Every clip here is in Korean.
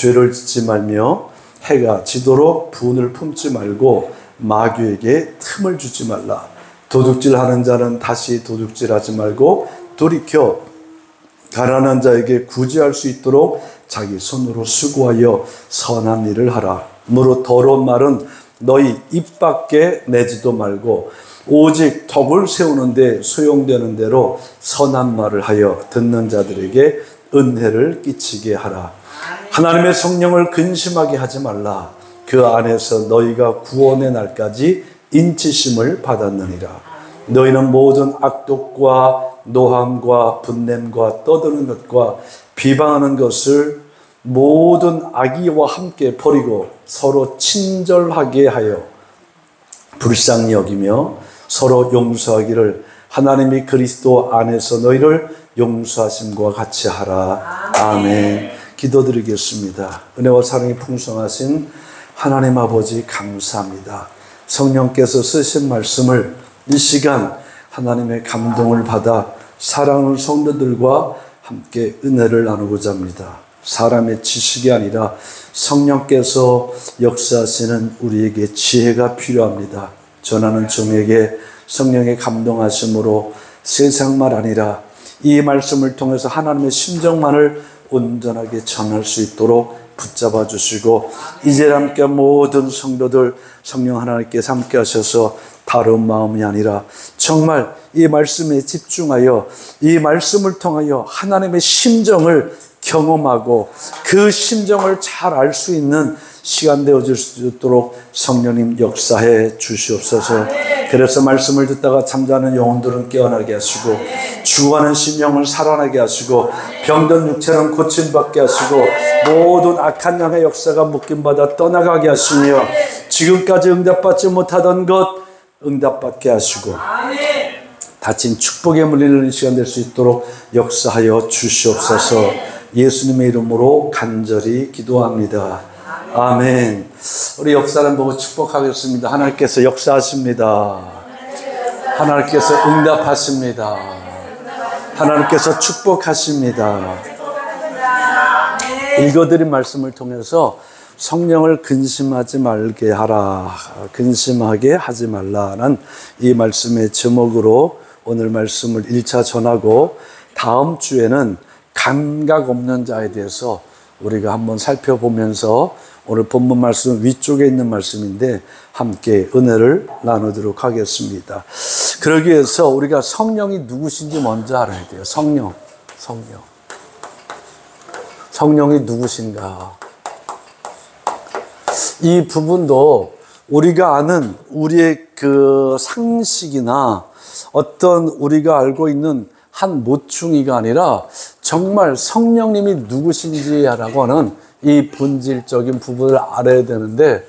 죄를 짓지 말며 해가 지도록 분을 품지 말고 마귀에게 틈을 주지 말라. 도둑질하는 자는 다시 도둑질하지 말고 돌이켜 가난한 자에게 구제할 수 있도록 자기 손으로 수고하여 선한 일을 하라. 무릇 더러운 말은 너희 입 밖에 내지도 말고 오직 덕을 세우는데 소용되는 대로 선한 말을 하여 듣는 자들에게 은혜를 끼치게 하라. 하나님의 성령을 근심하게 하지 말라. 그 안에서 너희가 구원의 날까지 인치심을 받았느니라. 너희는 모든 악독과 노함과 분냄과 떠드는 것과 비방하는 것을 모든 악의와 함께 버리고 서로 친절하게 하여 불쌍히 여기며 서로 용서하기를 하나님이 그리스도 안에서 너희를 용서하심과 같이 하라. 아멘. 기도드리겠습니다. 은혜와 사랑이 풍성하신 하나님 아버지 감사합니다. 성령께서 쓰신 말씀을 이 시간 하나님의 감동을 받아 사랑하는 성도들과 함께 은혜를 나누고자 합니다. 사람의 지식이 아니라 성령께서 역사하시는 우리에게 지혜가 필요합니다. 전하는 종에게 성령의 감동하심으로 세상만 아니라 이 말씀을 통해서 하나님의 심정만을 온전하게 전할 수 있도록 붙잡아 주시고 이제 함께 모든 성도들 성령 하나님께서 함께 하셔서 다른 마음이 아니라 정말 이 말씀에 집중하여 이 말씀을 통하여 하나님의 심정을 경험하고 그 심정을 잘 알 수 있는 시간 되어질 수 있도록 성령님 역사해 주시옵소서. 그래서 말씀을 듣다가 잠자는 영혼들은 깨어나게 하시고 죽어가는 심령을 살아나게 하시고 병든 육체는 고침받게 하시고 모든 악한 영의 역사가 묶임받아 떠나가게 하시며 지금까지 응답받지 못하던 것 응답받게 하시고 다친 축복에 물리는 시간 될 수 있도록 역사하여 주시옵소서. 예수님의 이름으로 간절히 기도합니다. 아멘. 우리 역사를 보고 축복하겠습니다. 하나님께서 역사하십니다. 하나님께서 응답하십니다. 하나님께서 축복하십니다. 읽어드린 말씀을 통해서 성령을 근심하지 말게 하라, 근심하게 하지 말라는 이 말씀의 제목으로 오늘 말씀을 1차 전하고 다음 주에는 감각 없는 자에 대해서 우리가 한번 살펴보면서 오늘 본문 말씀 위쪽에 있는 말씀인데 함께 은혜를 나누도록 하겠습니다. 그러기 위해서 우리가 성령이 누구신지 먼저 알아야 돼요. 성령이 누구신가? 이 부분도 우리가 아는 우리의 그 상식이나 어떤 우리가 알고 있는 한 모퉁이가 아니라 정말 성령님이 누구신지라고 하는 이 본질적인 부분을 알아야 되는데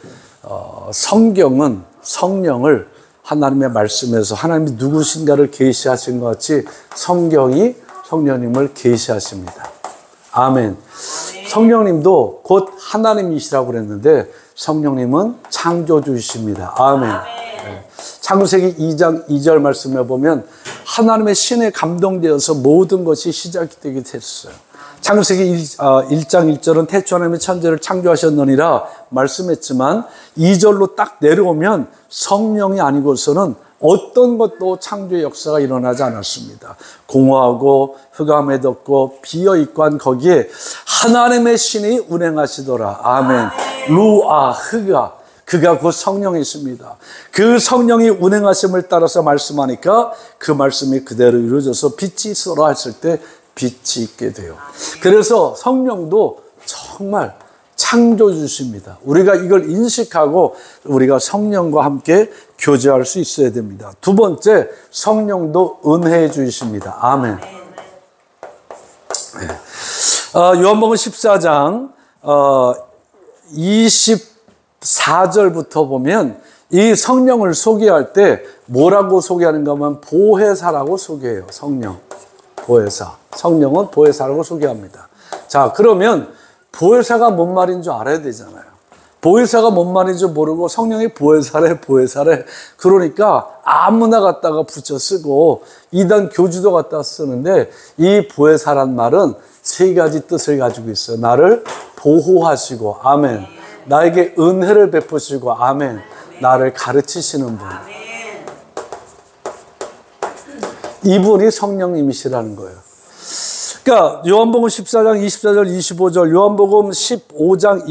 성경은 성령을 하나님의 말씀에서 하나님이 누구신가를 계시하신 것 같이 성경이 성령님을 계시하십니다. 아멘. 성령님도 곧 하나님이시라고 그랬는데 성령님은 창조주이십니다. 아멘. 창세기 2장 2절 말씀에 보면 하나님의 신에 감동되어서 모든 것이 시작이 되게 됐어요. 창세기 1장 1절은 태초 하나님의 천지를 창조하셨느니라 말씀했지만 2절로 딱 내려오면 성령이 아니고서는 어떤 것도 창조의 역사가 일어나지 않았습니다. 공허하고 흑암에 덮고 비어있고 한 거기에 하나님의 신이 운행하시더라. 아멘. 루아, 흑아, 그가 곧 성령이십니다. 그 성령이 운행하심을 따라서 말씀하니까 그 말씀이 그대로 이루어져서 빛이 있어라 했을 때 빛이 있게 돼요. 그래서 성령도 정말 창조주십니다. 우리가 이걸 인식하고 우리가 성령과 함께 교제할 수 있어야 됩니다. 두 번째, 성령도 은혜주이십니다. 아멘. 요한복음 14장 24절부터 보면 이 성령을 소개할 때 뭐라고 소개하는가 하면 보혜사라고 소개해요. 보혜사. 성령은 보혜사라고 소개합니다. 자, 그러면 보혜사가 뭔 말인 줄 알아야 되잖아요. 보혜사가 뭔 말인지 모르고 성령이 보혜사래. 그러니까 아무나 갖다가 붙여 쓰고 이단 교주도 갖다 쓰는데 이 보혜사란 말은 세 가지 뜻을 가지고 있어요. 나를 보호하시고, 아멘. 나에게 은혜를 베푸시고, 아멘. 나를 가르치시는 분. 이분이 성령님이시라는 거예요. 그러니까 요한복음 14장 24절 25절, 요한복음 15장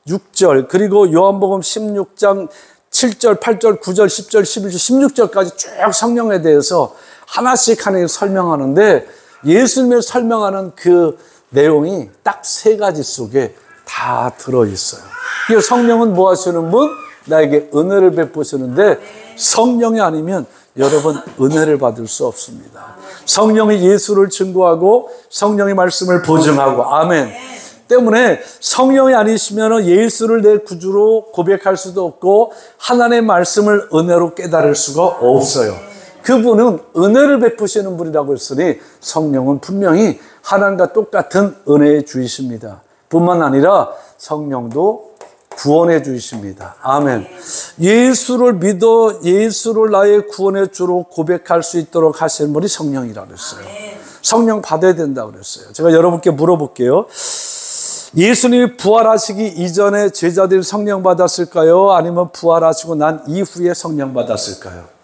26절, 그리고 요한복음 16장 7절, 8절, 9절, 10절, 11절, 16절까지 쭉 성령에 대해서 하나씩 설명하는데, 예수님을 설명하는 그 내용이 딱 세 가지 속에 다 들어있어요. 성령은 뭐 하시는 분? 나에게 은혜를 베푸시는데, 성령이 아니면 여러분 은혜를 받을 수 없습니다. 성령이 예수를 증거하고 성령의 말씀을 보증하고, 아멘. 때문에 성령이 아니시면 예수를 내 구주로 고백할 수도 없고 하나님의 말씀을 은혜로 깨달을 수가 없어요. 그분은 은혜를 베푸시는 분이라고 했으니 성령은 분명히 하나님과 똑같은 은혜의 주이십니다. 뿐만 아니라 성령도 구원의 주이십니다. 아멘. 예수를 믿어 예수를 나의 구원의 주로 고백할 수 있도록 하시는 분이 성령이라고 그랬어요. 성령 받아야 된다고 그랬어요. 제가 여러분께 물어볼게요. 예수님이 부활하시기 이전에 제자들이 성령 받았을까요? 아니면 부활하시고 난 이후에 성령 받았을까요?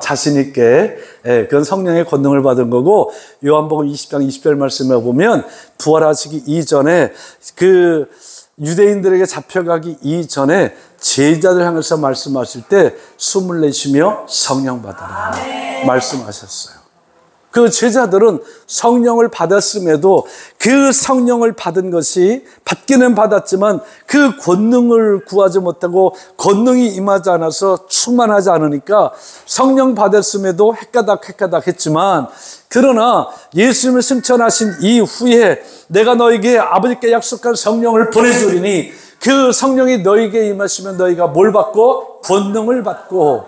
자신 있게, 그건 성령의 권능을 받은 거고, 요한복음 20장 20절 말씀에 보면 부활하시기 이전에 그 유대인들에게 잡혀가기 이전에 제자들 향해서 말씀하실 때 숨을 내쉬며 성령 받아라 말씀하셨어요. 그 제자들은 성령을 받았음에도 그 성령을 받은 것이 받기는 받았지만 그 권능을 구하지 못하고 권능이 임하지 않아서 충만하지 않으니까 성령 받았음에도 헷가닥 했지만, 그러나 예수님을 승천하신 이후에 내가 너에게 아버지께 약속한 성령을 보내주리니 그 성령이 너에게 임하시면 너희가 뭘 받고? 권능을 받고.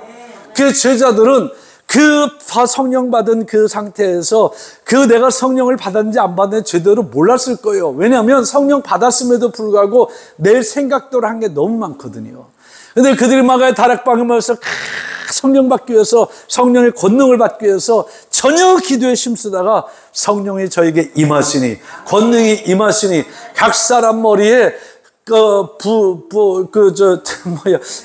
그 제자들은 그 성령 받은 그 상태에서 그 내가 성령을 받았는지 안 받았는지 제대로 몰랐을 거예요. 왜냐하면 성령 받았음에도 불구하고 내 생각대로 한 게 너무 많거든요. 근데 그들이 마가의 다락방에 모여서 성령 받기 위해서, 성령의 권능을 받기 위해서 전혀 기도에 힘쓰다가 성령이 저에게 임하시니, 권능이 임하시니 각 사람 머리에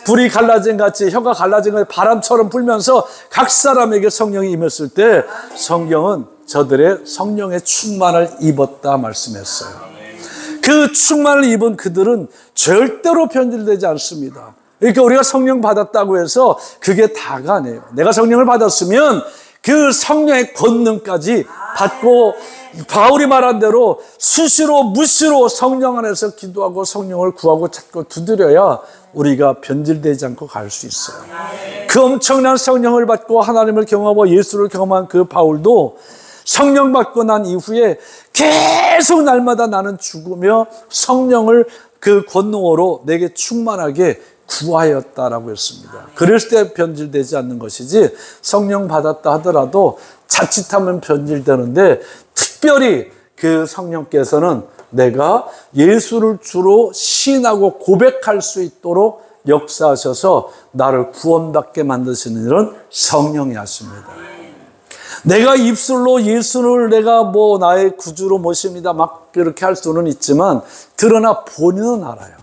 불이 갈라진 같이, 혀가 갈라진 같이 바람처럼 불면서 각 사람에게 성령이 임했을 때 성경은 저들의 성령의 충만을 입었다 말씀했어요. 그 충만을 입은 그들은 절대로 변질되지 않습니다. 그러니까 우리가 성령 받았다고 해서 그게 다가 아니에요. 내가 성령을 받았으면 그 성령의 권능까지 받고, 바울이 말한 대로 수시로 무시로 성령 안에서 기도하고 성령을 구하고 찾고 두드려야 우리가 변질되지 않고 갈 수 있어요. 그 엄청난 성령을 받고 하나님을 경험하고 예수를 경험한 그 바울도 성령 받고 난 이후에 계속 날마다 나는 죽으며 성령을 그 권능으로 내게 충만하게 구하였다라고 했습니다. 그랬을 때 변질되지 않는 것이지, 성령 받았다 하더라도 자칫하면 변질되는데, 특별히 그 성령께서는 내가 예수를 주로 시인하고 고백할 수 있도록 역사하셔서 나를 구원받게 만드시는 일은 성령이 하십니다. 내가 입술로 예수를 내가 나의 구주로 모십니다 막 그렇게 할 수는 있지만, 그러나 본인은 알아요.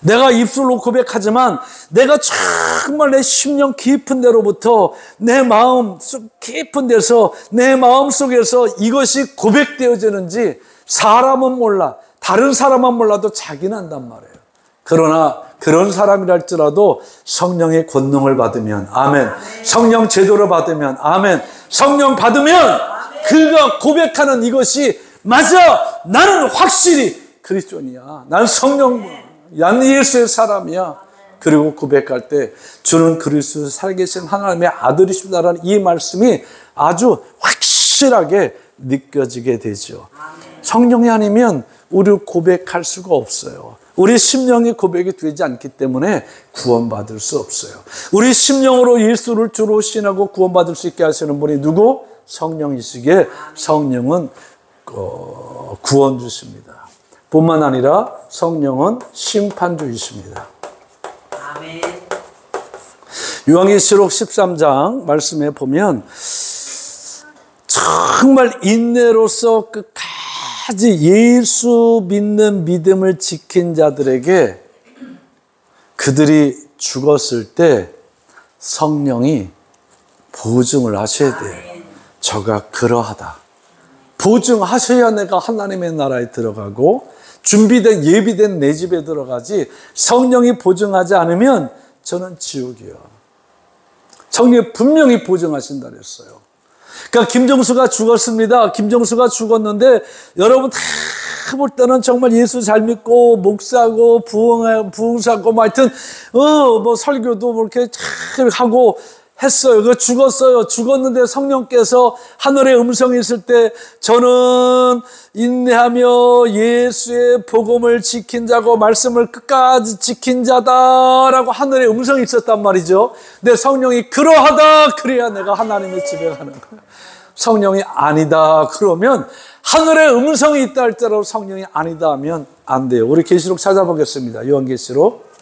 내가 입술로 고백하지만 내가 정말 내 심령 깊은 데로부터 내 마음 깊은 데서 내 마음 속에서 이것이 고백되어지는지 사람은 몰라. 다른 사람은 몰라도 자기는 안단 말이에요. 그러나 그런 사람이랄지라도 성령의 권능을 받으면, 아멘. 성령 제도를 받으면, 아멘. 성령 받으면 그가 고백하는 이것이, 맞아, 나는 확실히 그리스도인이야. 난 난 예수의 사람이야. 그리고 고백할 때 주는 그리스도 살아계신 하나님의 아들이십니다라는 이 말씀이 아주 확실하게 느껴지게 되죠. 성령이 아니면 우리 고백할 수가 없어요. 우리 심령이 고백이 되지 않기 때문에 구원받을 수 없어요. 우리 심령으로 예수를 주로 신하고 구원받을 수 있게 하시는 분이 누구? 성령이시기에 성령은 구원 주십니다. 뿐만 아니라 성령은 심판주이십니다. 요한계시록 13장 말씀에 보면 정말 인내로서 끝까지 예수 믿는 믿음을 지킨 자들에게 그들이 죽었을 때 성령이 보증을 하셔야 돼요. 저가 그러하다. 보증하셔야 내가 하나님의 나라에 들어가고 준비된 예비된 내 집에 들어가지, 성령이 보증하지 않으면 저는 지옥이요. 성령이 분명히 보증하신다 그랬어요. 그러니까 김정수가 죽었습니다. 김정수가 죽었는데 여러분 다 볼 때는 정말 예수 잘 믿고 목사고 부흥사고 뭐 하여튼 뭐 설교도 뭐 이렇게 잘 하고 했어요. 그 죽었어요. 죽었는데 성령께서 하늘의 음성이 있을 때 저는 인내하며 예수의 복음을 지킨 자고 말씀을 끝까지 지킨 자다라고 하늘의 음성이 있었단 말이죠. 근데 성령이 그러하다 그래야 내가 하나님의 집에 가는 거예요. 성령이 아니다 그러면, 하늘의 음성이 있다 할지라도 성령이 아니다 하면 안 돼요. 우리 계시록 찾아보겠습니다. 요한계시록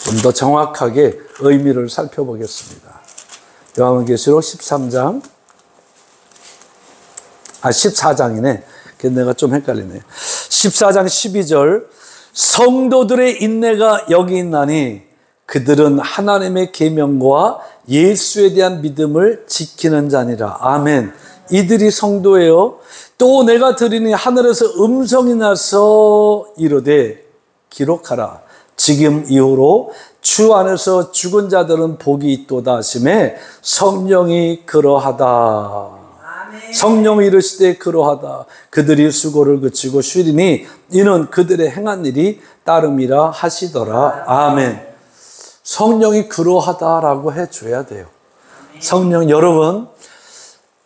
좀 더 정확하게 의미를 살펴보겠습니다. 요한계시록 14장이네. 내가 좀 헷갈리네. 14장 12절, 성도들의 인내가 여기 있나니 그들은 하나님의 계명과 예수에 대한 믿음을 지키는 자니라. 아멘. 이들이 성도예요. 또 내가 들으니 하늘에서 음성이 나서 이르되 기록하라. 지금 이후로 주 안에서 죽은 자들은 복이 있도다 하시매 성령이 그러하다. 아멘. 성령이 이르시되 그러하다. 그들이 수고를 그치고 쉬리니 이는 그들의 행한 일이 따름이라 하시더라. 아멘. 성령이 그러하다라고 해줘야 돼요. 성령, 여러분,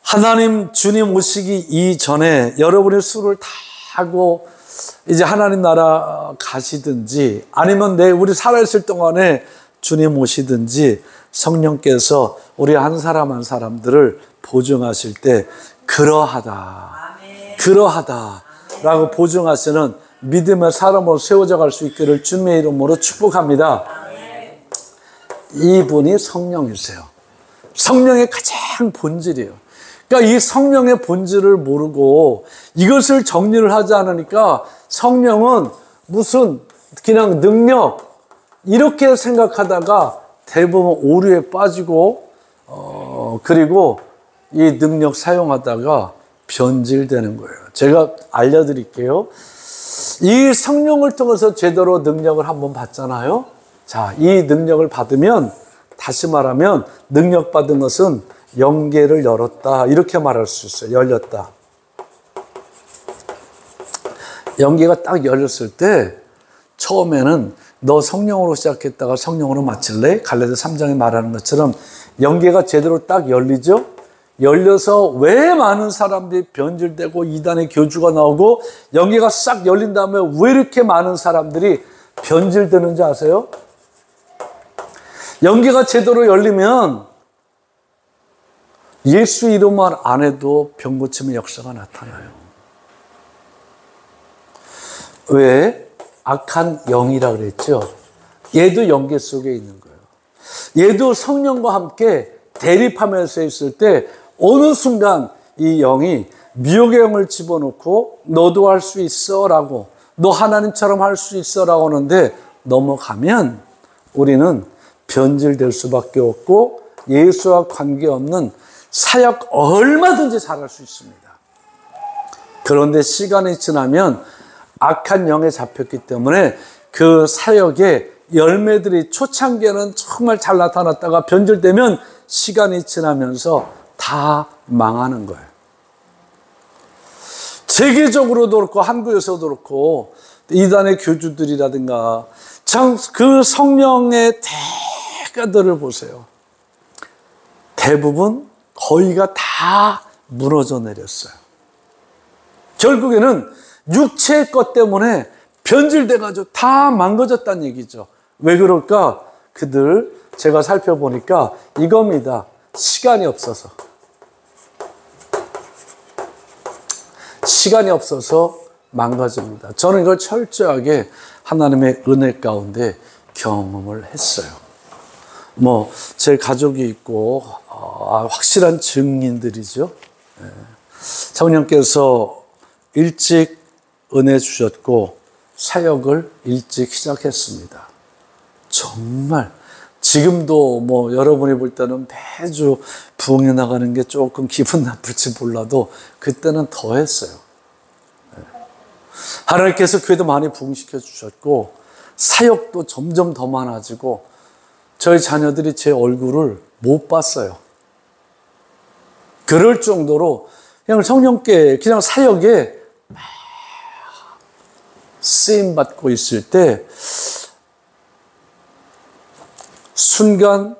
하나님 주님 오시기 이전에 여러분이 술을 다 하고 이제 하나님 나라 가시든지 아니면 우리 살아있을 동안에 주님 오시든지 성령께서 우리 한 사람 한 사람들을 보증하실 때 그러하다, 그러하다라고 보증하시는 믿음의 사람으로 세워져 갈 수 있기를 주님의 이름으로 축복합니다. 이분이 성령이세요. 성령의 가장 본질이에요. 그러니까 이 성령의 본질을 모르고 이것을 정리를 하지 않으니까 성령은 무슨 그냥 능력 이렇게 생각하다가 대부분 오류에 빠지고 그리고 이 능력 사용하다가 변질되는 거예요. 제가 알려드릴게요. 이 성령을 통해서 제대로 능력을 한번 받잖아요. 자, 이 능력을 받으면, 다시 말하면 능력 받은 것은 영계를 열었다 이렇게 말할 수 있어요. 열렸다. 영계가 딱 열렸을 때 처음에는 너 성령으로 시작했다가 성령으로 마칠래? 갈라디아 3장에 말하는 것처럼 영계가 제대로 딱 열리죠. 열려서 왜 많은 사람들이 변질되고 이단의 교주가 나오고 영계가 싹 열린 다음에 왜 이렇게 많은 사람들이 변질되는지 아세요? 영계가 제대로 열리면 예수 이름만 안 해도 병 고침의 역사가 나타나요. 왜? 악한 영이라 그랬죠. 얘도 영계 속에 있는 거예요. 얘도 성령과 함께 대립하면서 있을 때 어느 순간 이 영이 미혹의 영을 집어넣고 너도 할 수 있어 라고, 너 하나님처럼 할 수 있어 라고 하는데 넘어가면 우리는 변질될 수밖에 없고 예수와 관계없는 사역 얼마든지 잘할 수 있습니다. 그런데 시간이 지나면 악한 영에 잡혔기 때문에 그 사역의 열매들이 초창기에는 정말 잘 나타났다가 변질되면 시간이 지나면서 다 망하는 거예요. 세계적으로도 그렇고 한국에서도 그렇고 이단의 교주들이라든가 참 그 성령의 대가들을 보세요. 대부분 거의가 다 무너져 내렸어요. 결국에는 육체의 것 때문에 변질돼가지고 다 망가졌다는 얘기죠. 왜 그럴까? 그들 제가 살펴보니까 이겁니다. 시간이 없어서. 시간이 없어서 망가집니다. 저는 이걸 철저하게 하나님의 은혜 가운데 경험을 했어요. 제 가족이 있고 확실한 증인들이죠. 성령께서 일찍 은혜 주셨고 사역을 일찍 시작했습니다. 정말 지금도 뭐 여러분이 볼 때는 매주 부흥회 나가는 게 조금 기분 나쁠지 몰라도 그때는 더 했어요. 하나님께서 교회도 많이 부흥시켜 주셨고 사역도 점점 더 많아지고 저희 자녀들이 제 얼굴을 못 봤어요. 그럴 정도로 그냥 성령께 그냥 사역에 쓰임 받고 있을 때 순간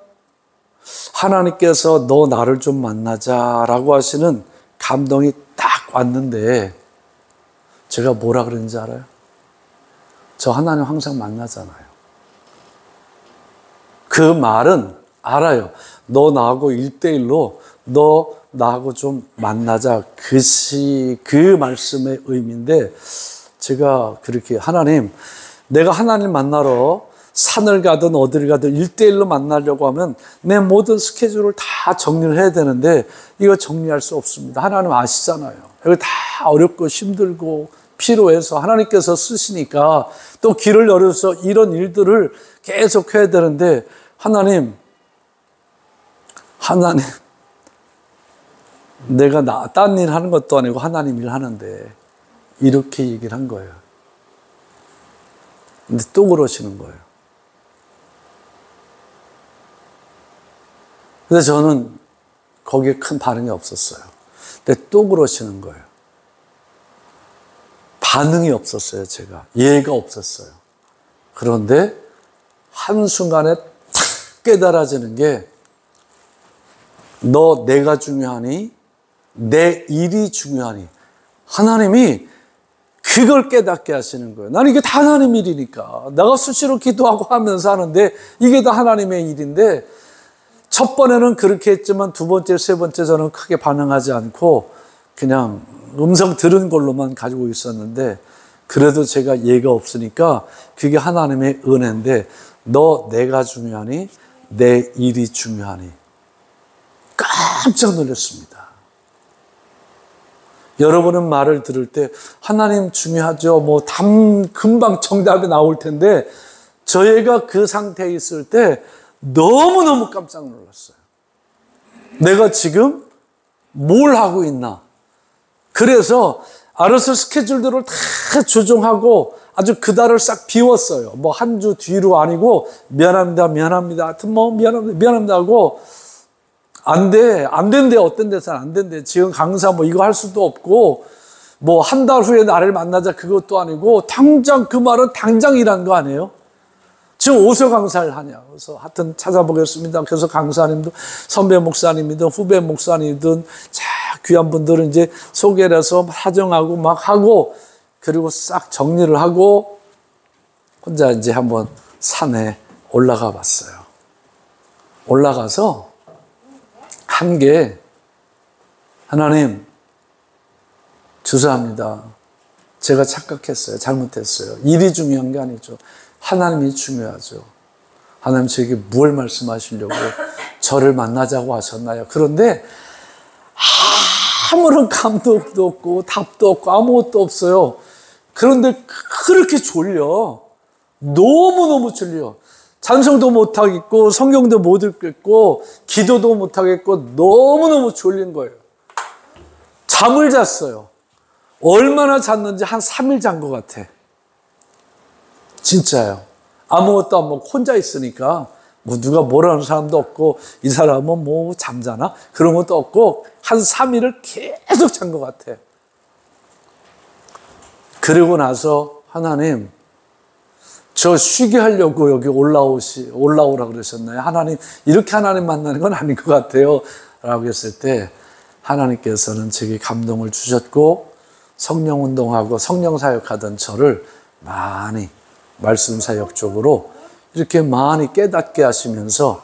하나님께서 너 나를 좀 만나자라고 하시는 감동이 딱 왔는데 제가 뭐라 그랬는지 알아요? 저 하나님 항상 만나잖아요. 그 말은 알아요. 너 나하고 1대1로 너 나하고 좀 만나자. 그 말씀의 의미인데 제가 그렇게 하나님, 내가 하나님 만나러 산을 가든 어디를 가든 1대1로 만나려고 하면 내 모든 스케줄을 다 정리를 해야 되는데 이거 정리할 수 없습니다. 하나님 아시잖아요. 이거 다 어렵고 힘들고 필요해서 하나님께서 쓰시니까 또 길을 열어서 이런 일들을 계속 해야 되는데 하나님 내가 딴 일 하는 것도 아니고 하나님 일 하는데 이렇게 얘기를 한 거예요. 근데 또 그러시는 거예요. 그래서 저는 거기에 큰 반응이 없었어요. 근데 또 그러시는 거예요. 반응이 없었어요, 제가. 예의가 없었어요. 그런데 한순간에 탁 깨달아지는 게 너 내가 중요하니? 내 일이 중요하니? 하나님이 그걸 깨닫게 하시는 거예요. 나는 이게 다 하나님 일이니까. 내가 수시로 기도하고 하면서 하는데 이게 다 하나님의 일인데 첫 번에는 그렇게 했지만 두 번째, 세 번째 저는 크게 반응하지 않고 그냥 음성 들은 걸로만 가지고 있었는데 그래도 제가 예가 없으니까 그게 하나님의 은혜인데 너 내가 중요하니? 내 일이 중요하니? 깜짝 놀랐습니다. 여러분은 말을 들을 때 하나님 중요하죠. 뭐 금방 정답이 나올 텐데 저희가 그 상태에 있을 때 너무너무 깜짝 놀랐어요. 내가 지금 뭘 하고 있나? 그래서 알아서 스케줄들을 다 조정하고 아주 그달을 싹 비웠어요. 뭐 한 주 뒤로 아니고 미안합니다. 하여튼 뭐 미안합니다 하고 안 된대. 어떤 데서는 안 된대. 지금 강사 뭐 이거 할 수도 없고 뭐 한 달 후에 나를 만나자 그것도 아니고 당장 그 말은 당장이란 거 아니에요? 지금 어디서 강사를 하냐. 그래서 하여튼 찾아보겠습니다. 그래서 강사님도 선배 목사님이든 후배 목사님이든 자 귀한 분들은 이제 소개를 해서 사정하고 막 하고 그리고 싹 정리를 하고 혼자 이제 한번 산에 올라가 봤어요. 올라가서 한 게 하나님 죄송합니다. 제가 착각했어요. 잘못했어요. 일이 중요한 게 아니죠. 하나님이 중요하죠. 하나님 저에게 뭘 말씀하시려고 저를 만나자고 하셨나요? 그런데 아무런 감동도 없고 답도 없고 아무것도 없어요. 그런데 그렇게 졸려. 너무너무 졸려. 찬송도 못하겠고 성경도 못 읽겠고 기도도 못하겠고 너무너무 졸린 거예요. 잠을 잤어요. 얼마나 잤는지 한 3일 잔 것 같아. 진짜요. 아무것도 안 먹고 혼자 있으니까 뭐 누가 뭐라는 사람도 없고 이 사람은 뭐 잠자나? 그런 것도 없고 한 3일을 계속 잔 것 같아. 그리고 나서 하나님 저 쉬게 하려고 여기 올라오라 그러셨나요? 하나님 이렇게 하나님 만나는 건 아닌 것 같아요 라고 했을 때 하나님께서는 제게 감동을 주셨고 성령 운동하고 성령 사역하던 저를 많이 말씀 사역 쪽으로 이렇게 많이 깨닫게 하시면서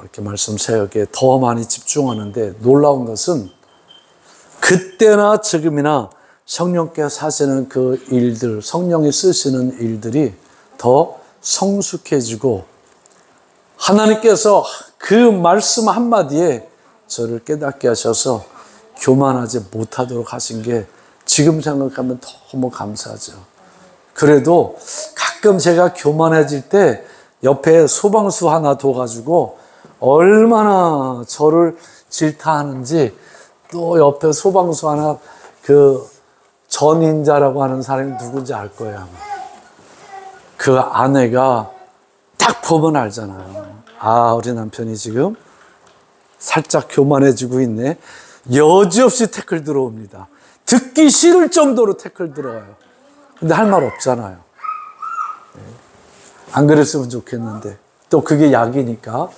이렇게 말씀 사역에 더 많이 집중하는데 놀라운 것은 그때나 지금이나 성령께서 하시는 그 일들, 성령이 쓰시는 일들이 더 성숙해지고 하나님께서 그 말씀 한마디에 저를 깨닫게 하셔서 교만하지 못하도록 하신 게 지금 생각하면 너무 감사하죠. 그래도 가끔 제가 교만해질 때 옆에 소방수 하나 둬가지고 얼마나 저를 질타하는지, 또 옆에 소방수 하나, 그 전인자라고 하는 사람이 누군지 알 거예요, 아마. 그 아내가 딱 보면 알잖아요. 아, 우리 남편이 지금 살짝 교만해지고 있네. 여지없이 태클 들어옵니다. 듣기 싫을 정도로 태클 들어와요. 근데 할 말 없잖아요. 안 그랬으면 좋겠는데 또 그게 약이니까.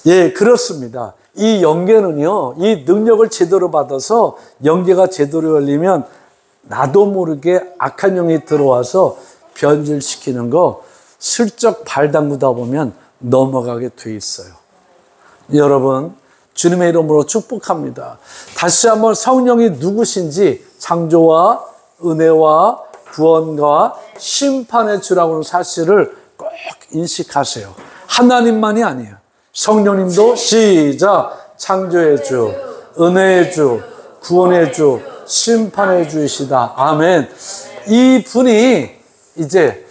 예, 그렇습니다. 이 영계는요, 이 능력을 제대로 받아서 영계가 제대로 열리면 나도 모르게 악한 영이 들어와서 변질시키는 거 슬쩍 발 담그다 보면 넘어가게 돼 있어요. 여러분, 주님의 이름으로 축복합니다. 다시 한번 성령이 누구신지, 창조와 은혜와 구원과 심판의 주라고 하는 사실을 꼭 인식하세요. 하나님만이 아니에요. 성령님도 시작. 창조의 주, 은혜의 주, 구원의 주, 심판의 주이시다. 아멘. 이 분이 이제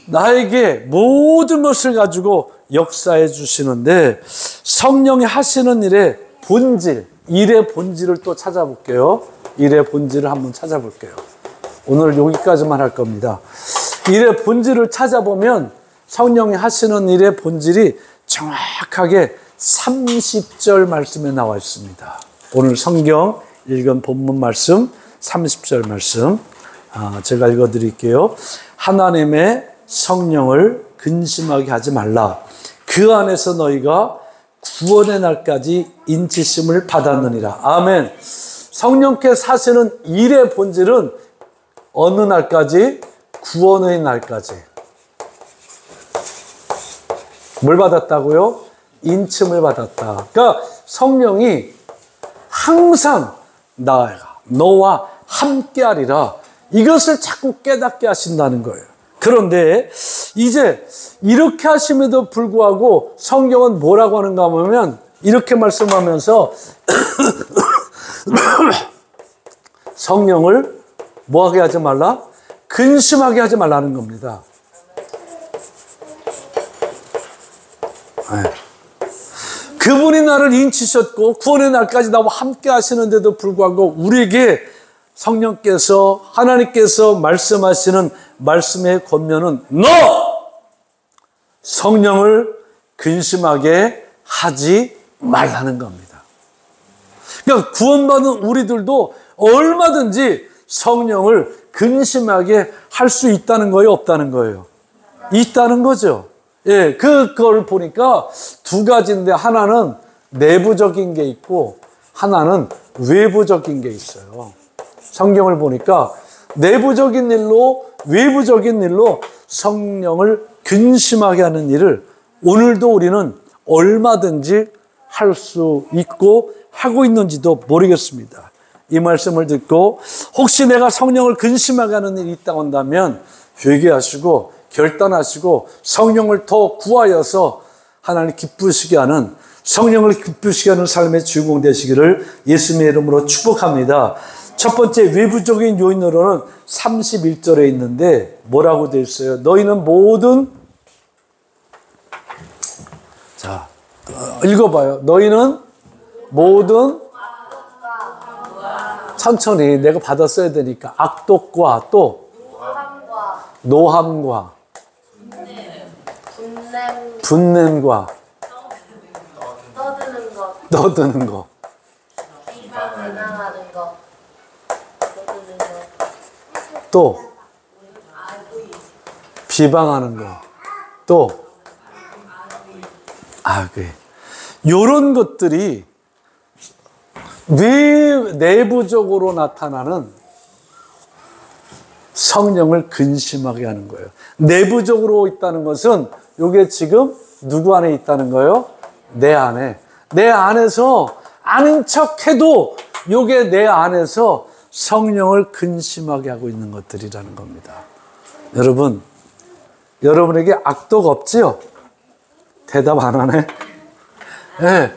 나에게 모든 것을 가지고 역사해 주시는데, 성령이 하시는 일의 본질, 일의 본질을 또 찾아볼게요. 일의 본질을 한번 찾아볼게요. 오늘 여기까지만 할 겁니다. 일의 본질을 찾아보면 성령이 하시는 일의 본질이 정확하게 30절 말씀에 나와 있습니다. 오늘 성경 읽은 본문 말씀 30절 말씀, 제가 읽어드릴게요. 하나님의 성령을 근심하게 하지 말라. 그 안에서 너희가 구원의 날까지 인치심을 받았느니라. 아멘. 성령께 사시는 일의 본질은 어느 날까지? 구원의 날까지. 뭘 받았다고요? 인침을 받았다. 그러니까 성령이 항상 너와 함께하리라. 이것을 자꾸 깨닫게 하신다는 거예요. 그런데 이제 이렇게 하심에도 불구하고 성경은 뭐라고 하는가 하면 이렇게 말씀하면서 성령을 뭐하게 하지 말라? 근심하게 하지 말라는 겁니다. 네. 그분이 나를 인치셨고 구원의 날까지 나와 함께 하시는데도 불구하고 우리에게 성령께서, 하나님께서 말씀하시는 말씀의 권면은 너! 성령을 근심하게 하지 말라는 겁니다. 그러니까 구원받은 우리들도 얼마든지 성령을 근심하게 할 수 있다는 거예요, 없다는 거예요? 있다는 거죠. 예, 그걸 보니까 두 가지인데 하나는 내부적인 게 있고 하나는 외부적인 게 있어요. 성경을 보니까 내부적인 일로, 외부적인 일로 성령을 근심하게 하는 일을 오늘도 우리는 얼마든지 할 수 있고 하고 있는지도 모르겠습니다. 이 말씀을 듣고 혹시 내가 성령을 근심하게 하는 일이 있다고 한다면 회개하시고 결단하시고 성령을 더 구하여서 하나님 기쁘시게 하는, 성령을 기쁘시게 하는 삶의 주인공 되시기를 예수님의 이름으로 축복합니다. 첫 번째 외부적인 요인으로는 31절에 있는데 뭐라고 되어 있어요? 너희는 모든, 자, 읽어봐요. 너희는 모든, 천천히 내가 받아 써야 되니까, 악독과 또 노함과 분냄과 떠드는 것, 또 비방하는 것, 또 이런 것들이 내부적으로 나타나는 성령을 근심하게 하는 거예요. 내부적으로 있다는 것은 이게 지금 누구 안에 있다는 거예요? 내 안에. 내 안에서 아는 척해도 이게 내 안에서 성령을 근심하게 하고 있는 것들이라는 겁니다. 여러분, 여러분에게 악독 없지요? 대답 안 하네? 네.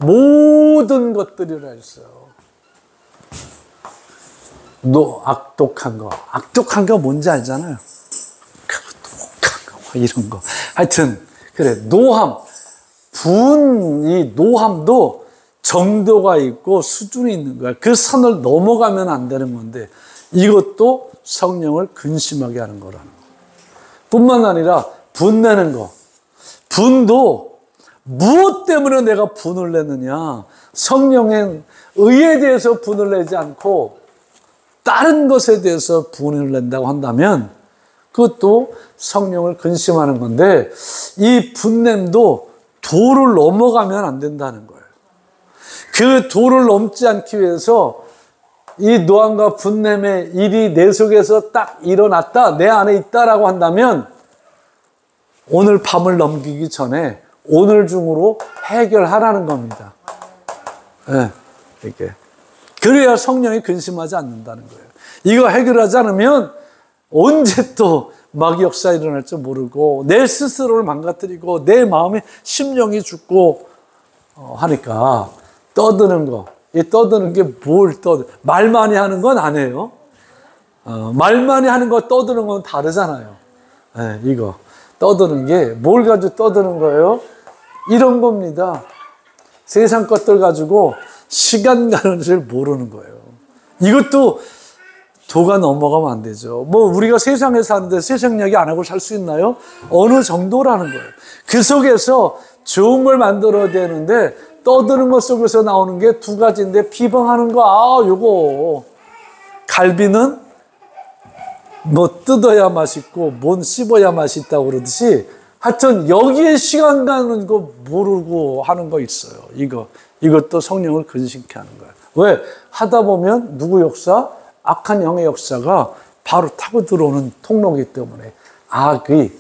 모든 것들이라 했어요. 악독한 거. 악독한 거 뭔지 알잖아요. 독한 거, 이런 거. 하여튼, 그래. 노함. 이 노함도 정도가 있고 수준이 있는 거야. 그 선을 넘어가면 안 되는 건데, 이것도 성령을 근심하게 하는 거라는 거. 뿐만 아니라, 분내는 거. 분도 무엇 때문에 내가 분을 내느냐. 성령의 의에 대해서 분을 내지 않고 다른 것에 대해서 분을 낸다고 한다면 그것도 성령을 근심하는 건데, 이 분냄도 도를 넘어가면 안 된다는 거예요. 그 도를 넘지 않기 위해서 이 노함과 분냄의 일이 내 속에서 딱 일어났다, 내 안에 있다라고 한다면 오늘 밤을 넘기기 전에 오늘 중으로 해결하라는 겁니다. 네, 이렇게. 그래야 성령이 근심하지 않는다는 거예요. 이거 해결하지 않으면 언제 또 마귀 역사 일어날 줄 모르고 내 스스로를 망가뜨리고 내 마음의 심령이 죽고 하니까 떠드는 거. 이 떠드는 게 뭘 말 많이 하는 건 아니에요. 말 많이 하는 거 떠드는 건 다르잖아요. 네, 이거 떠드는 게 뭘 가지고 떠드는 거예요? 이런 겁니다. 세상 것들 가지고 시간 가는 줄 모르는 거예요. 이것도 도가 넘어가면 안 되죠. 뭐 우리가 세상에 사는데 세상 이야기 안 하고 살 수 있나요? 어느 정도라는 거예요. 그 속에서 좋은 걸 만들어야 되는데 떠드는 것 속에서 나오는 게 두 가지인데, 비방하는 거, 요거 갈비는 뭐 뜯어야 맛있고 뭔 씹어야 맛있다고 그러듯이 하여튼 여기에 시간 가는 거 모르고 하는 거 있어요. 이것도 성령을 근심케 하는 거예요. 왜? 하다 보면 누구 역사? 악한 영의 역사가 바로 타고 들어오는 통로이기 때문에 악이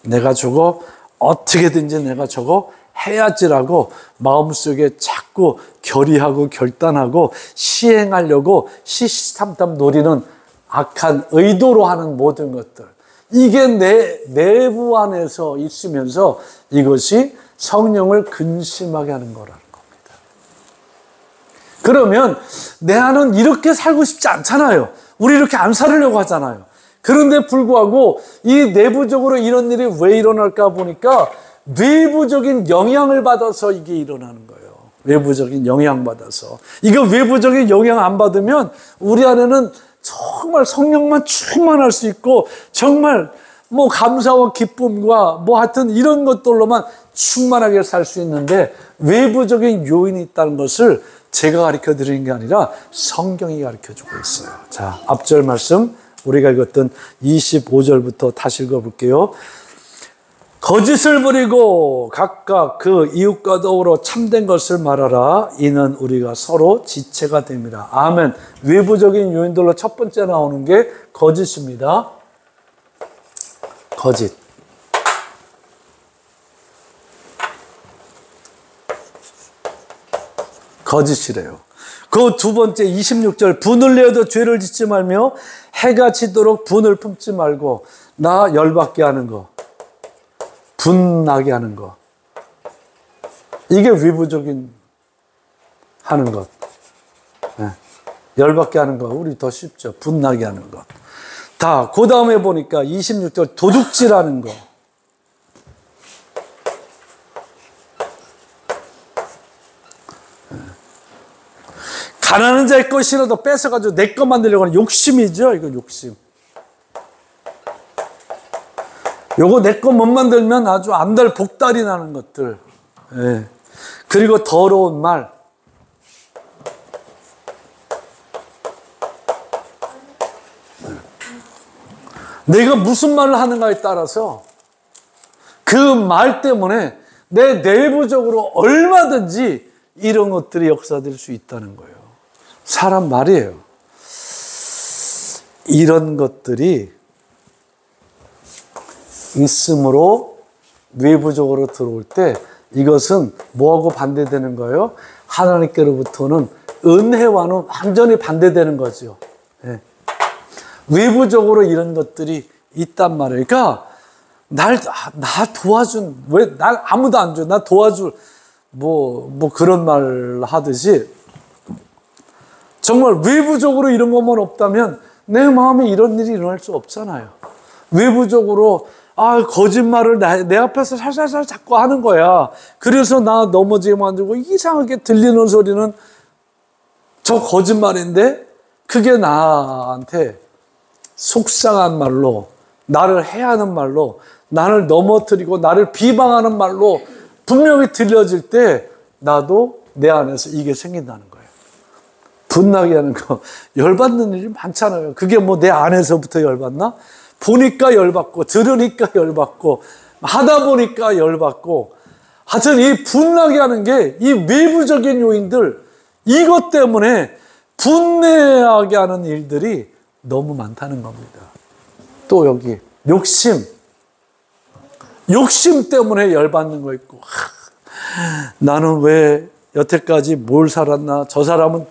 내가 저거 어떻게든지 내가 저거 해야지라고 마음속에 자꾸 결의하고 결단하고 시행하려고 시시탐탐 노리는 악한 의도로 하는 모든 것들, 이게 내 내부 안에서 있으면서 이것이 성령을 근심하게 하는 거라는 겁니다. 그러면 내 안은 이렇게 살고 싶지 않잖아요. 우리 이렇게 안 살으려고 하잖아요. 그런데 불구하고 이 내부적으로 이런 일이 왜 일어날까 보니까 외부적인 영향을 받아서 이게 일어나는 거예요. 외부적인 영향 받아서. 이거 외부적인 영향 안 받으면 우리 안에는 정말 성령만 충만할 수 있고 정말 뭐 감사와 기쁨과 뭐 하여튼 이런 것들로만 충만하게 살 수 있는데, 외부적인 요인이 있다는 것을 제가 가르쳐 드리는 게 아니라 성경이 가르쳐 주고 있어요. 자, 앞절 말씀 우리가 읽었던 25절부터 다시 읽어볼게요. 거짓을 부리고 각각 그 이웃과 더불어 참된 것을 말하라. 이는 우리가 서로 지체가 됩니다. 아멘. 외부적인 요인들로 첫 번째 나오는 게 거짓입니다. 거짓. 거짓이래요. 그 두 번째 26절, 분을 내어도 죄를 짓지 말며 해가 지도록 분을 품지 말고. 나 열받게 하는 거, 분나게 하는 거, 이게 외부적인 하는 것. 네. 열받게 하는 거 우리 더 쉽죠. 분나게 하는 것. 다 그 다음에 보니까 26절 도둑질하는 거. 가난한 자의 것이라도 뺏어가지고 내 것 만들려고 하는 욕심이죠. 이거 욕심. 요거 내 것 못 만들면 아주 안달 복달이 나는 것들. 예. 그리고 더러운 말. 내가 무슨 말을 하는가에 따라서 그 말 때문에 내 내부적으로 얼마든지 이런 것들이 역사될 수 있다는 거예요. 사람 말이에요. 이런 것들이 있으므로 외부적으로 들어올 때 이것은 뭐하고 반대되는 거예요? 하나님께로부터는 은혜와는 완전히 반대되는 거죠. 네. 외부적으로 이런 것들이 있단 말이에요. 그러니까 나 도와준, 왜 날 아무도 안 줘? 나 도와줄, 뭐 그런 말 하듯이 정말 외부적으로 이런 것만 없다면 내 마음에 이런 일이 일어날 수 없잖아요. 외부적으로 거짓말을 내 앞에서 살살살 자꾸 하는 거야. 그래서 나 넘어지게 만들고 이상하게 들리는 소리는 저 거짓말인데 그게 나한테 속상한 말로, 나를 해하는 말로, 나를 넘어뜨리고 나를 비방하는 말로 분명히 들려질 때 나도 내 안에서 이게 생긴다는 거예요. 분나게 하는 거, 열받는 일이 많잖아요. 그게 뭐 내 안에서부터 열받나? 보니까 열받고, 들으니까 열받고, 하다 보니까 열받고, 하여튼 이 분나게 하는 게 이 외부적인 요인들, 이것 때문에 분내하게 하는 일들이 너무 많다는 겁니다. 또 여기 욕심 때문에 열받는 거 있고, 나는 왜 여태까지 뭘 살았나? 저 사람은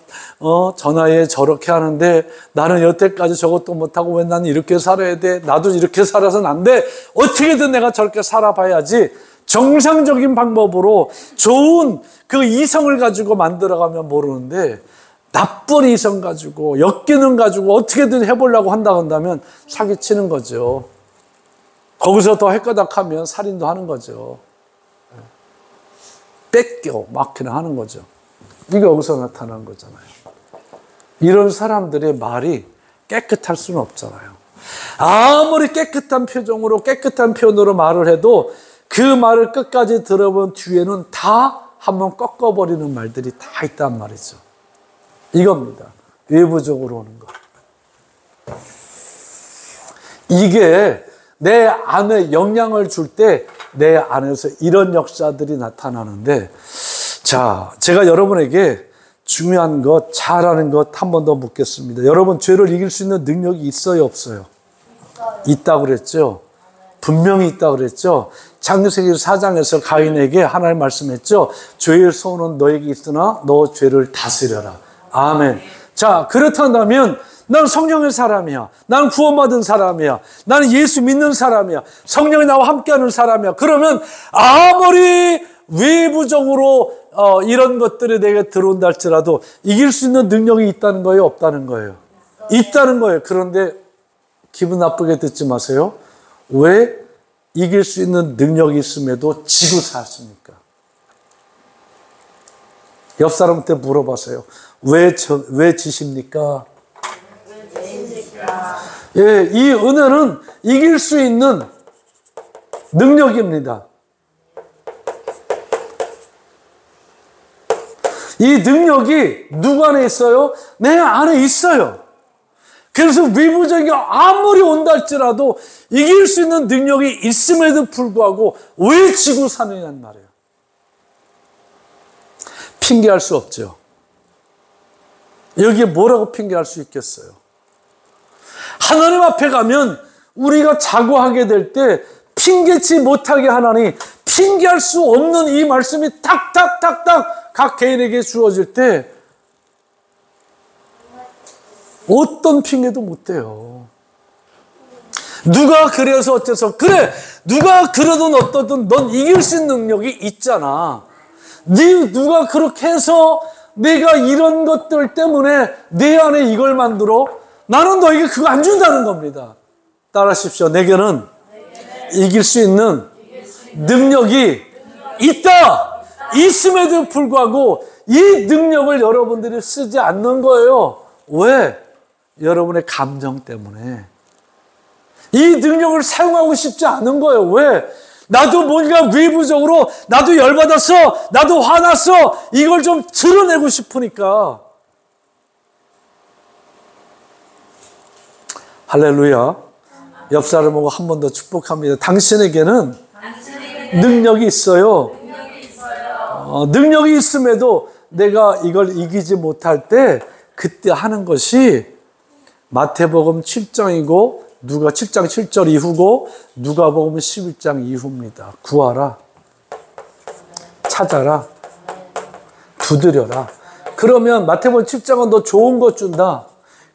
저 나이에 저렇게 하는데 나는 여태까지 저것도 못하고 왜 나는 이렇게 살아야 돼? 나도 이렇게 살아서는 안 돼. 어떻게든 내가 저렇게 살아봐야지. 정상적인 방법으로 좋은 그 이성을 가지고 만들어가면 모르는데 나쁜 이성 가지고 역기능 가지고 어떻게든 해보려고 한다면 사기치는 거죠. 거기서 더 헷가닥하면 살인도 하는 거죠. 뺏겨 막히나 하는 거죠. 이게 여기서 나타난 거잖아요. 이런 사람들의 말이 깨끗할 수는 없잖아요. 아무리 깨끗한 표정으로 깨끗한 표현으로 말을 해도 그 말을 끝까지 들어본 뒤에는 다 한번 꺾어버리는 말들이 다 있단 말이죠. 이겁니다. 외부적으로 오는 거. 이게 내 안에 영향을 줄 때 내 안에서 이런 역사들이 나타나는데, 자, 제가 여러분에게 중요한 것, 잘하는 것 한 번 더 묻겠습니다. 여러분, 죄를 이길 수 있는 능력이 있어요, 없어요? 있다고 그랬죠? 분명히 있다고 그랬죠? 창세기 4장에서 가인에게 하나님 말씀했죠? 죄의 소원은 너에게 있으나 너 죄를 다스려라. 아멘. 자, 그렇다면 나는 성령의 사람이야. 나는 구원받은 사람이야. 나는 예수 믿는 사람이야. 성령이 나와 함께하는 사람이야. 그러면 아무리 외부적으로 이런 것들이 내게 들어온다 할지라도 이길 수 있는 능력이 있다는 거예요? 없다는 거예요? 있다는 거예요. 그런데 기분 나쁘게 듣지 마세요. 왜 이길 수 있는 능력이 있음에도 지고 사십니까? 옆 사람한테 물어보세요. 왜 지십니까? 예, 이 은혜는 이길 수 있는 능력입니다. 이 능력이 누구 안에 있어요? 내 안에 있어요. 그래서 외부적인 아무리 온다 할지라도 이길 수 있는 능력이 있음에도 불구하고 왜 지고 사느냐는 말이에요. 핑계할 수 없죠. 여기에 뭐라고 핑계할 수 있겠어요? 하나님 앞에 가면 우리가 자고하게 될 때 핑계치 못하게 하나니 핑계할 수 없는 이 말씀이 탁탁탁탁 각 개인에게 주어질 때 어떤 핑계도 못 대요. 누가 그래서 어째서 그래 누가 그러든 어떠든 넌 이길 수 있는 능력이 있잖아. 누가 그렇게 해서 내가 이런 것들 때문에 내 안에 이걸 만들어? 나는 너에게 그거 안 준다는 겁니다. 따라하십시오. 내게는 이길 수 있는 능력이 있다. 있음에도 불구하고 이 능력을 여러분들이 쓰지 않는 거예요. 왜? 여러분의 감정 때문에. 이 능력을 사용하고 싶지 않은 거예요. 왜? 나도 뭔가 외부적으로 나도 열받았어. 나도 화났어. 이걸 좀 드러내고 싶으니까. 할렐루야. 옆 사람하고 한 번 더 축복합니다. 당신에게는 능력이 있어요. 능력이 있음에도 내가 이걸 이기지 못할 때 그때 하는 것이 마태복음 7장이고 누가 7장 7절 이후고 누가복음 11장 이후입니다. 구하라. 찾아라. 두드려라. 그러면 마태복음 7장은 너 좋은 것 준다.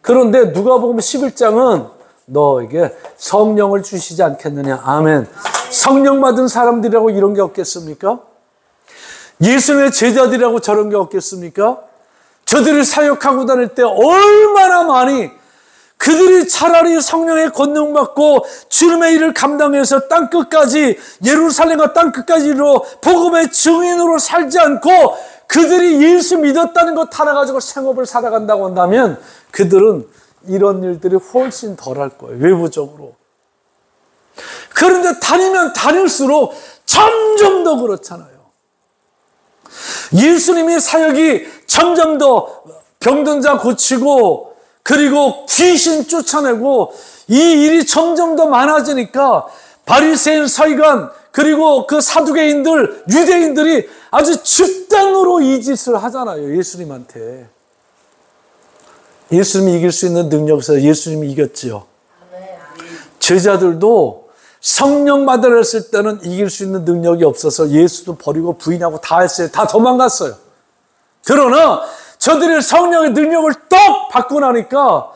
그런데 누가복음 11장은 너에게 성령을 주시지 않겠느냐. 아멘. 성령 받은 사람들이라고 이런 게 없겠습니까? 예수님의 제자들이라고 저런 게 없겠습니까? 저들이 사역하고 다닐 때 얼마나 많이 그들이 차라리 성령의 권능받고 주님의 일을 감당해서 땅끝까지, 예루살렘과 땅끝까지 이르러 복음의 증인으로 살지 않고 그들이 예수 믿었다는 것 하나 가지고 생업을 살아간다고 한다면 그들은 이런 일들이 훨씬 덜할 거예요, 외부적으로. 그런데 다니면 다닐수록 점점 더 그렇잖아요. 예수님의 사역이 점점 더 병든 자 고치고, 그리고 귀신 쫓아내고, 이 일이 점점 더 많아지니까 바리새인, 서기관, 그리고 그 사두개인들, 유대인들이 아주 집단으로 이 짓을 하잖아요, 예수님한테. 예수님이 이길 수 있는 능력에서 예수님이 이겼지요. 제자들도 성령 받으려 했을 때는 이길 수 있는 능력이 없어서 예수도 버리고 부인하고 다 했어요. 다 도망갔어요. 그러나 저들이 성령의 능력을 떡 받고 나니까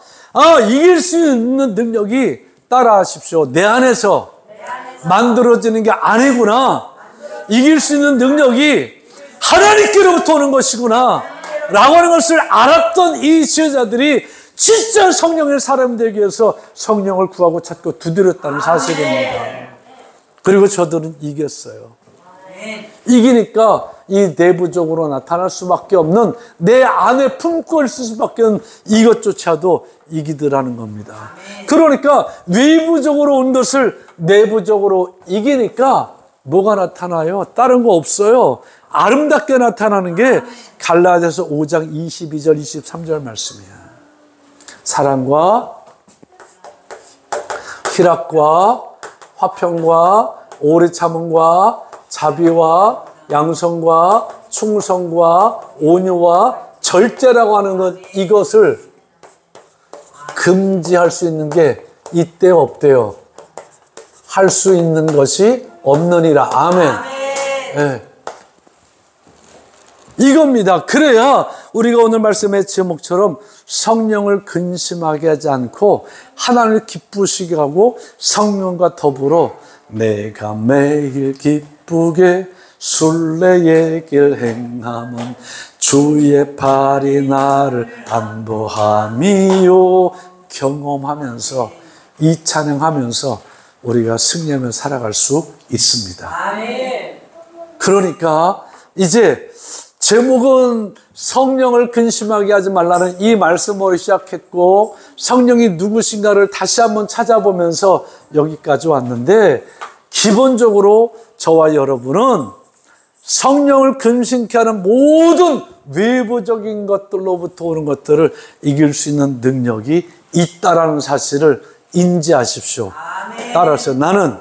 이길 수 있는 능력이, 따라하십시오, 내 안에서 만들어지는 게 아니구나. 이길 수 있는 능력이 하나님께로부터 오는 것이구나 라고 하는 것을 알았던 이 제자들이 진짜 성령의 사람이 되기 위해서 성령을 구하고 찾고 두드렸다는 사실입니다. 그리고 저들은 이겼어요. 이기니까 이 내부적으로 나타날 수밖에 없는, 내 안에 품고 있을 수밖에 없는 이것조차도 이기더라는 겁니다. 그러니까 외부적으로 온 것을 내부적으로 이기니까 뭐가 나타나요? 다른 거 없어요. 아름답게 나타나는 게 갈라디아서 5장 22절 23절 말씀이에요. 사랑과 희락과 화평과 오래 참음과 자비와 양성과 충성과 온유와 절제라고 하는 것, 이것을 금지할 수 있는 게 이때 없대요. 할 수 있는 것이 없느니라. 아멘. 네. 이겁니다. 그래야 우리가 오늘 말씀의 제목처럼 성령을 근심하게 하지 않고 하나님을 기쁘시게 하고 성령과 더불어 내가 매일 기쁘게 순례의 길 행함은 주의 팔이 나를 안보함이요 경험하면서, 이 찬양하면서 우리가 승리하며 살아갈 수 있습니다. 그러니까 이제 제목은 성령을 근심하게 하지 말라는 이 말씀으로 시작했고, 성령이 누구신가를 다시 한번 찾아보면서 여기까지 왔는데, 기본적으로 저와 여러분은 성령을 근심케 하는 모든 외부적인 것들로부터 오는 것들을 이길 수 있는 능력이 있다라는 사실을 인지하십시오. 따라서 나는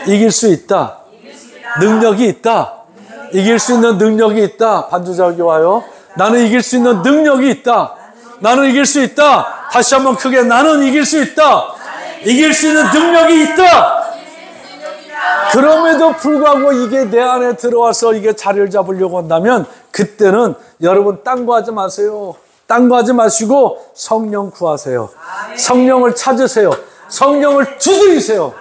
이길 수 있다. 능력이 있다. 이길 수 있는 능력이 있다. 반주자기 와요. 나는 이길 수 있는 능력이 있다. 나는 이길 수 있다. 다시 한번 크게, 나는 이길 수 있다. 이길 수 있는 능력이 있다. 그럼에도 불구하고 이게 내 안에 들어와서 이게 자리를 잡으려고 한다면 그때는 여러분 딴 거 하지 마세요. 딴 거 하지 마시고 성령 구하세요. 성령을 찾으세요. 성령을 두드리세요.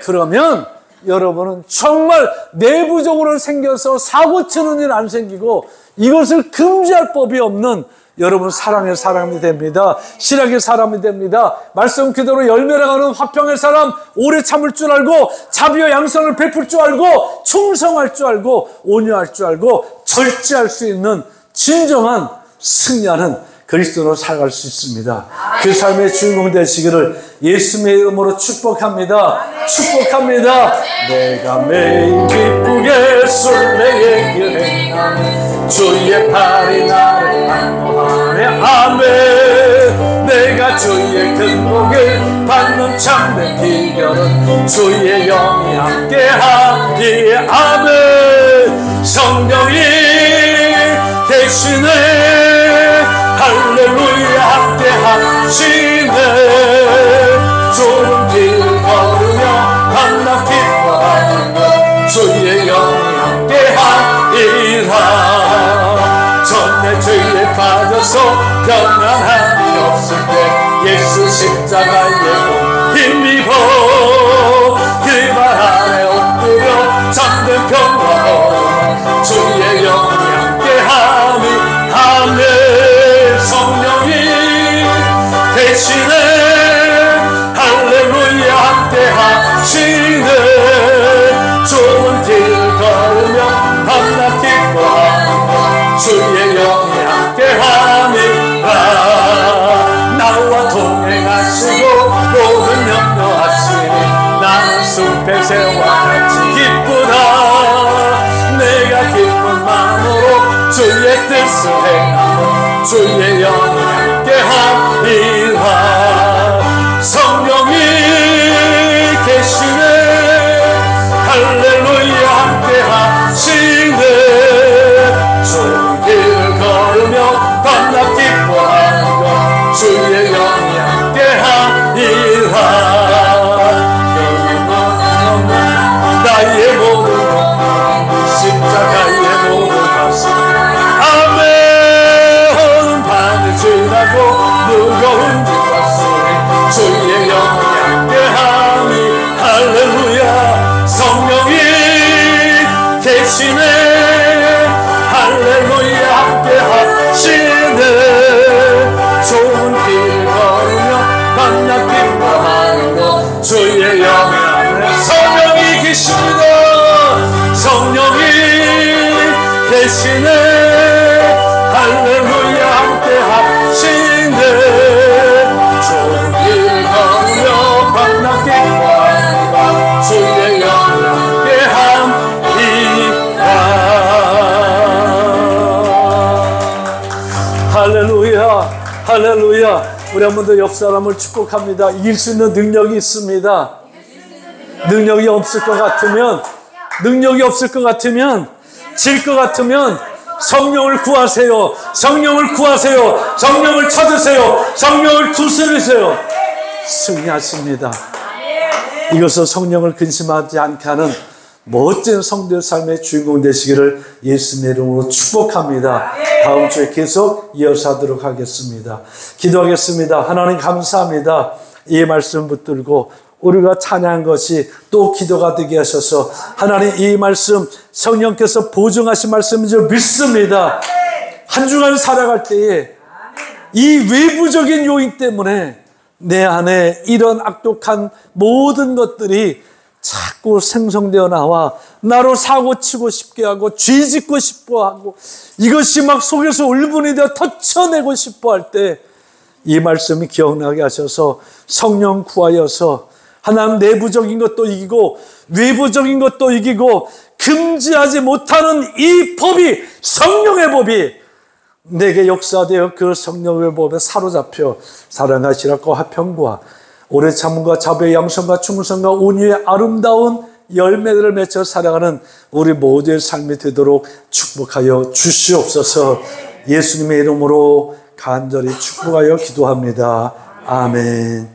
그러면 여러분은 정말 내부적으로 생겨서 사고 치는 일 안 생기고 이것을 금지할 법이 없는 여러분 사랑의 사람이 됩니다. 실학의 사람이 됩니다. 말씀 그대로 열매나가는 화평의 사람, 오래 참을 줄 알고 자비와 양선을 베풀 줄 알고 충성할 줄 알고 온유할 줄 알고 절제할 수 있는 진정한 승리하는 그리스도로 살아갈 수 있습니다. 그 삶의 주인공 되시기를 예수님의 이름으로 축복합니다. 축복합니다. 내가 매일 기쁘게 순례의 길 행하며 주의 팔이 나를 안보하네. 아멘. 내가 주의 큰 복을 받는 참된 비결은 주의 영이 함께하기에. 아멘. 성령이 계시네. 할렐루야 함께 하시네. 좁은 길을 걸으며 만나 기뻐하는 것 주의 영이 함께 하리라. 전내 죄에 빠져서 평안함이 없을 때 예수 십자가의 공 힘입어 그 발 안에 엎드려 잠든 평화 주의 영 배새와 같이 기쁘다. 내가 기쁜 마음으로 주의 뜻을 행하며 주의 영이 함께하리라. 성령이 계시네. 할렐루야 함께하시네. 좋은 길을 걸으며 밤낮 기뻐하는 것 주의 영이 함께하리라. 나의 모든 것 십자가의 모든 값을 아멘. 밤을 지나고 무거운 짐과 소리 주의 영이 함께하니 할렐루야. 성령이 계시네. 할렐루야 함께하시네. 좋은 길 걸으며 밤낮 기뻐하는 것 주의 영이 성령이 계십니다. 성령이 계시네. 할렐루야 함께하시네. 좋은 길 걸으며 밤낮 기뻐하는 것 주의 영이 함께함이라. 할렐루야 할렐루야. 우리 한 번 더 옆 사람을 축복합니다. 이길 수 있는 능력이 있습니다. 능력이 없을 것 같으면 질 것 같으면 성령을 구하세요. 성령을 구하세요. 성령을 찾으세요. 성령을 두스르세요. 승리하십니다. 이것은 성령을 근심하지 않게 하는 멋진 성도의 삶의 주인공 되시기를 예수님의 이름으로 축복합니다. 다음 주에 계속 이어서 하도록 하겠습니다. 기도하겠습니다. 하나님 감사합니다. 이 말씀 붙들고 우리가 찬양한 것이 또 기도가 되게 하셔서 하나님 이 말씀 성령께서 보증하신 말씀인 줄 믿습니다. 한 주간 살아갈 때에 이 외부적인 요인 때문에 내 안에 이런 악독한 모든 것들이 자꾸 생성되어 나와 나로 사고치고 싶게 하고 죄짓고 싶어하고 이것이 막 속에서 울분이 되어 터쳐내고 싶어할 때 이 말씀이 기억나게 하셔서 성령 구하여서 하나님 내부적인 것도 이기고 외부적인 것도 이기고 금지하지 못하는 이 법이 성령의 법이 내게 역사되어 그 성령의 법에 사로잡혀 사랑하시라고 화평과 오래 참음과 자비의 양성과 충성과 온유의 아름다운 열매들을 맺어 살아가는 우리 모두의 삶이 되도록 축복하여 주시옵소서. 예수님의 이름으로 간절히 축복하여 기도합니다. 아멘.